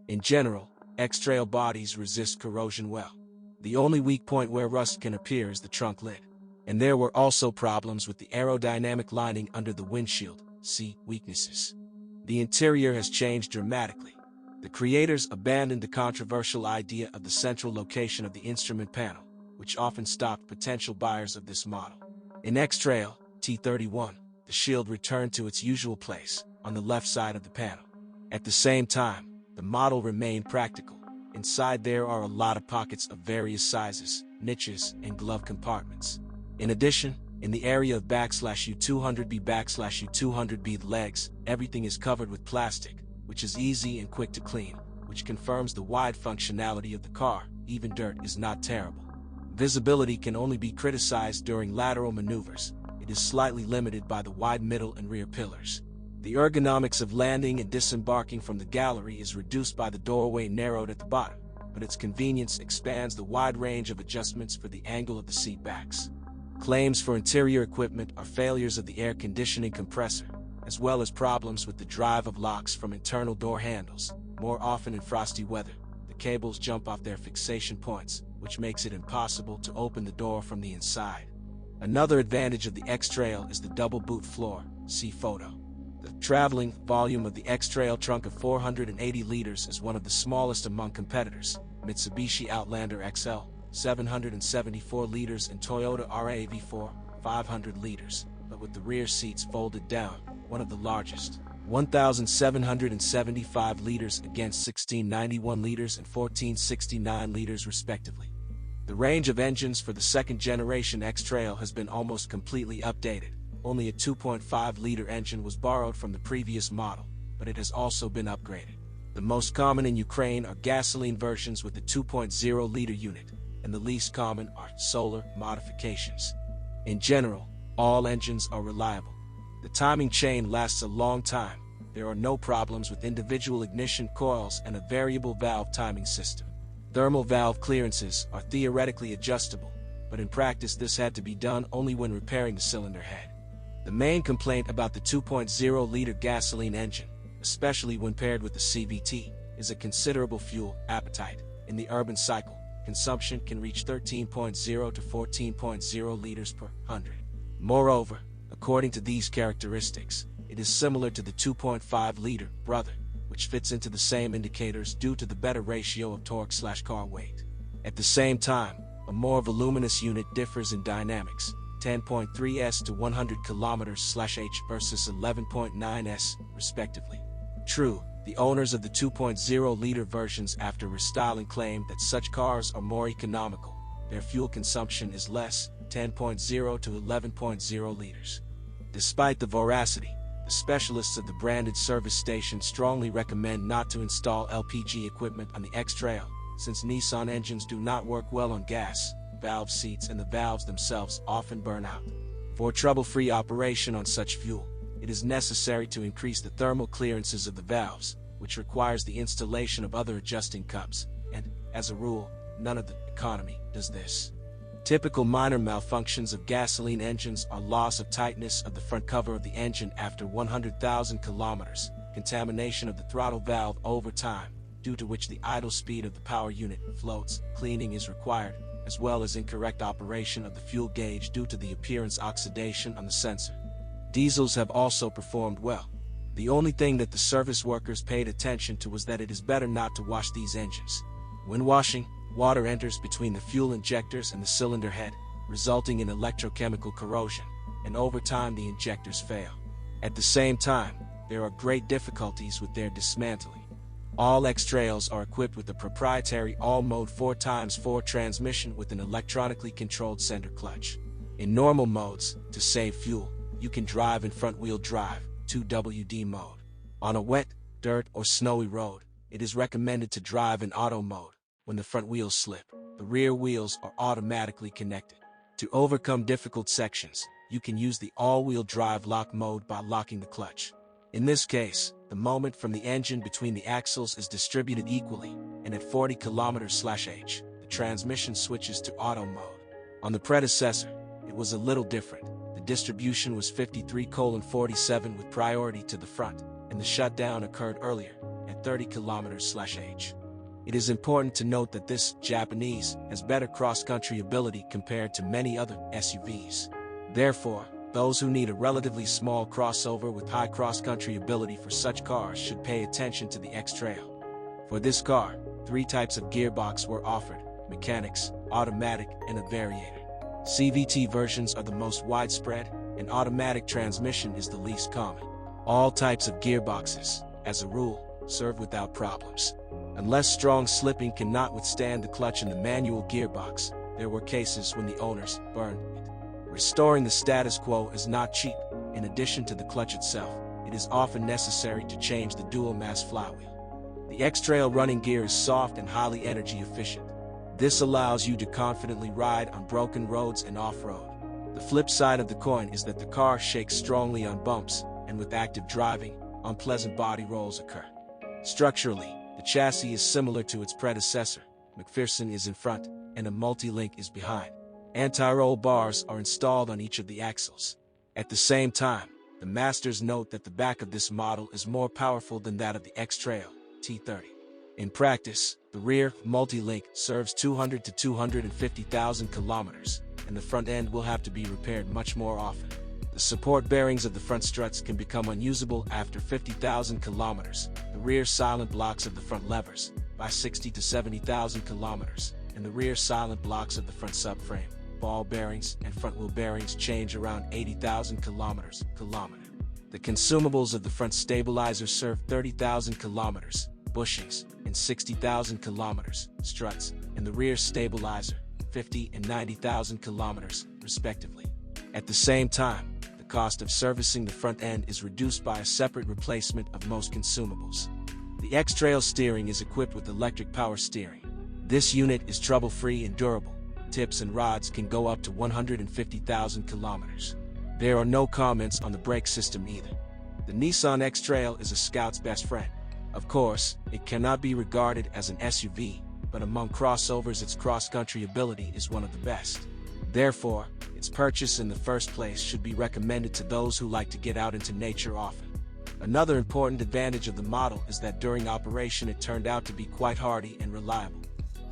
In general, X-Trail bodies resist corrosion well. The only weak point where rust can appear is the trunk lid. And there were also problems with the aerodynamic lining under the windshield. See weaknesses. The interior has changed dramatically. The creators abandoned the controversial idea of the central location of the instrument panel, which often stopped potential buyers of this model. In X-Trail, T31, the shield returned to its usual place, on the left side of the panel. At the same time, the model remained practical. Inside there are a lot of pockets of various sizes, niches, and glove compartments. In addition, in the area of /U200B/U200B legs, everything is covered with plastic, which is easy and quick to clean, which confirms the wide functionality of the car. Even dirt is not terrible. Visibility can only be criticized during lateral maneuvers. It is slightly limited by the wide middle and rear pillars. The ergonomics of landing and disembarking from the gallery is reduced by the doorway narrowed at the bottom, but its convenience expands the wide range of adjustments for the angle of the seat backs. Claims for interior equipment are failures of the air conditioning compressor, as well as problems with the drive of locks from internal door handles. More often in frosty weather, the cables jump off their fixation points, which makes it impossible to open the door from the inside. Another advantage of the X-Trail is the double boot floor. See photo. The traveling volume of the X-Trail trunk of 480 liters is one of the smallest among competitors. Mitsubishi Outlander XL, 774 liters, and Toyota RAV4, 500 liters, but with the rear seats folded down, one of the largest. 1,775 liters against 1,691 liters and 1,469 liters respectively. The range of engines for the second-generation X-Trail has been almost completely updated. Only a 2.5-liter engine was borrowed from the previous model, but it has also been upgraded. The most common in Ukraine are gasoline versions with a 2.0-liter unit, and the least common are solar modifications. In general, all engines are reliable. The timing chain lasts a long time. There are no problems with individual ignition coils and a variable valve timing system. Thermal valve clearances are theoretically adjustable, but in practice this had to be done only when repairing the cylinder head. The main complaint about the 2.0-liter gasoline engine, especially when paired with the CVT, is a considerable fuel appetite. In the urban cycle, consumption can reach 13.0 to 14.0 liters per 100. Moreover, according to these characteristics, it is similar to the 2.5-liter brother, which fits into the same indicators due to the better ratio of torque/car weight. At the same time, a more voluminous unit differs in dynamics, 10.3s to 100 km/h versus 11.9s, respectively. True, the owners of the 2.0-liter versions after restyling claim that such cars are more economical. Their fuel consumption is less, 10.0 to 11.0 liters. Despite the voracity, the specialists of the branded service station strongly recommend not to install LPG equipment on the X-Trail, since Nissan engines do not work well on gas. Valve seats and the valves themselves often burn out. For trouble-free operation on such fuel, it is necessary to increase the thermal clearances of the valves, which requires the installation of other adjusting cups, and, as a rule, none of the economy does this. Typical minor malfunctions of gasoline engines are loss of tightness of the front cover of the engine after 100,000 kilometers, contamination of the throttle valve over time, due to which the idle speed of the power unit floats, cleaning is required, as well as incorrect operation of the fuel gauge due to the appearance oxidation on the sensor. Diesels have also performed well. The only thing that the service workers paid attention to was that it is better not to wash these engines. When washing, water enters between the fuel injectors and the cylinder head, resulting in electrochemical corrosion, and over time the injectors fail. At the same time, there are great difficulties with their dismantling. All X-Trails are equipped with a proprietary all-mode 4x4 transmission with an electronically controlled center clutch. In normal modes, to save fuel, you can drive in front-wheel drive, 2WD mode. On a wet, dirt, or snowy road, it is recommended to drive in auto mode. When the front wheels slip, the rear wheels are automatically connected. To overcome difficult sections, you can use the all-wheel drive lock mode by locking the clutch. In this case, the moment from the engine between the axles is distributed equally, and at 40 km/h, the transmission switches to auto mode. On the predecessor, it was a little different. The distribution was 53:47 with priority to the front, and the shutdown occurred earlier, at 30 km/h. It is important to note that this Japanese has better cross-country ability compared to many other SUVs. Therefore, those who need a relatively small crossover with high cross-country ability for such cars should pay attention to the X-Trail. For this car, 3 types of gearbox were offered: mechanics, automatic, and a variator. CVT versions are the most widespread, and automatic transmission is the least common. All types of gearboxes, as a rule, serve without problems. Unless strong slipping cannot withstand the clutch in the manual gearbox, there were cases when the owners burned it. Restoring the status quo is not cheap. In addition to the clutch itself, it is often necessary to change the dual-mass flywheel. The X-Trail running gear is soft and highly energy efficient. This allows you to confidently ride on broken roads and off-road. The flip side of the coin is that the car shakes strongly on bumps, and with active driving, unpleasant body rolls occur. Structurally, the chassis is similar to its predecessor. McPherson is in front, and a multi-link is behind. Anti-roll bars are installed on each of the axles. At the same time, the masters note that the back of this model is more powerful than that of the X-Trail T30. In practice, the rear multi-link serves 200 to 250,000 kilometers, and the front end will have to be repaired much more often. The support bearings of the front struts can become unusable after 50,000 kilometers, the rear silent blocks of the front levers, by 60 to 70,000 kilometers, and the rear silent blocks of the front subframe, ball bearings, and front wheel bearings change around 80,000 kilometers. The consumables of the front stabilizer serve 30,000 kilometers, bushings, and 60,000 kilometers, struts, and the rear stabilizer, 50 and 90,000 kilometers, respectively. At the same time, the cost of servicing the front end is reduced by a separate replacement of most consumables. The X-Trail steering is equipped with electric power steering. This unit is trouble-free and durable. Tips and rods can go up to 150,000 kilometers. There are no comments on the brake system either. The Nissan X-Trail is a Scout's best friend. Of course, it cannot be regarded as an SUV, but among crossovers its cross-country ability is one of the best. Therefore, its purchase in the first place should be recommended to those who like to get out into nature often. Another important advantage of the model is that during operation it turned out to be quite hardy and reliable.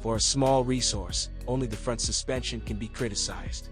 For a small resource, only the front suspension can be criticized.